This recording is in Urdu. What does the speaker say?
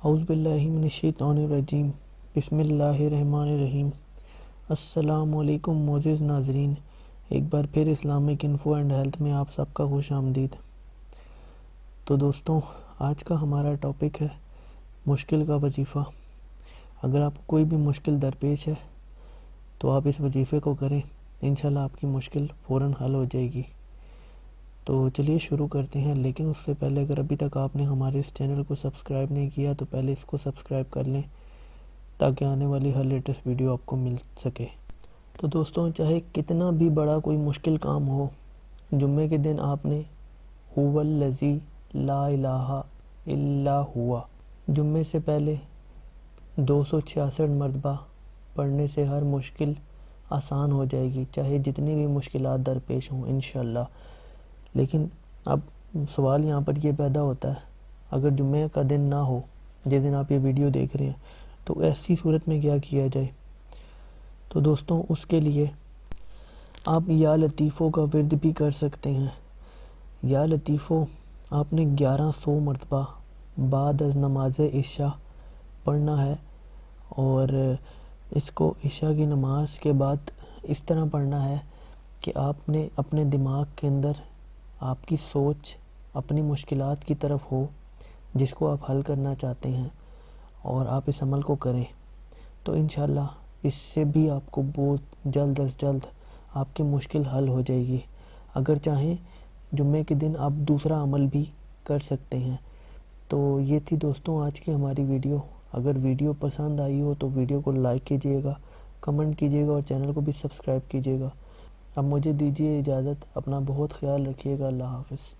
اعوذ باللہ من الشیطان الرجیم، بسم اللہ الرحمن الرحیم۔ السلام علیکم معزز ناظرین، ایک بار پھر اسلامک انفو اینڈ ہیلتھ میں آپ سب کا خوش آمدید۔ تو دوستوں، آج کا ہمارا ٹاپک ہے مشکل کا وظیفہ۔ اگر آپ کو کوئی بھی مشکل درپیش ہے تو آپ اس وظیفے کو کریں، انشاءاللہ آپ کی مشکل فوراً حل ہو جائے گی۔ تو چلیے شروع کرتے ہیں، لیکن اس سے پہلے اگر ابھی تک آپ نے ہمارے اس چینل کو سبسکرائب نہیں کیا تو پہلے اس کو سبسکرائب کر لیں تاکہ آنے والی ہر لیٹسٹ ویڈیو آپ کو مل سکے۔ تو دوستوں، چاہے کتنا بھی بڑا کوئی مشکل کام ہو، جمعے کے دن آپ نے هو الذی لا الہ الا ہوا جمعے سے پہلے 266 مرتبہ پڑھنے سے ہر مشکل آسان ہو جائے گی، چاہے جتنی بھی مشکلات درپیش ہوں انشاءاللہ۔ لیکن اب سوال یہاں پر یہ پیدا ہوتا ہے، اگر جمعہ کا دن نہ ہو جس دن آپ یہ ویڈیو دیکھ رہے ہیں تو ایسی صورت میں کیا کیا جائے؟ تو دوستوں، اس کے لیے آپ یا لطیفوں کا ورد بھی کر سکتے ہیں۔ یا لطیفوں آپ نے 1100 مرتبہ بعد از نماز عشاء پڑھنا ہے، اور اس کو عشاء کی نماز کے بعد اس طرح پڑھنا ہے کہ آپ نے اپنے دماغ کے اندر آپ کی سوچ اپنی مشکلات کی طرف ہو جس کو آپ حل کرنا چاہتے ہیں، اور آپ اس عمل کو کریں تو انشاءاللہ اس سے بھی آپ کو بہت جلد از جلد آپ کی مشکل حل ہو جائے گی۔ اگر چاہیں جمعے کے دن آپ دوسرا عمل بھی کر سکتے ہیں۔ تو یہ تھی دوستوں آج کی ہماری ویڈیو۔ اگر ویڈیو پسند آئی ہو تو ویڈیو کو لائک کیجئے گا، کمنٹ کیجئے گا اور چینل کو بھی سبسکرائب کیجئے گا۔ اب مجھے دیجیے اجازت، اپنا بہت خیال رکھیے گا۔ اللہ حافظ۔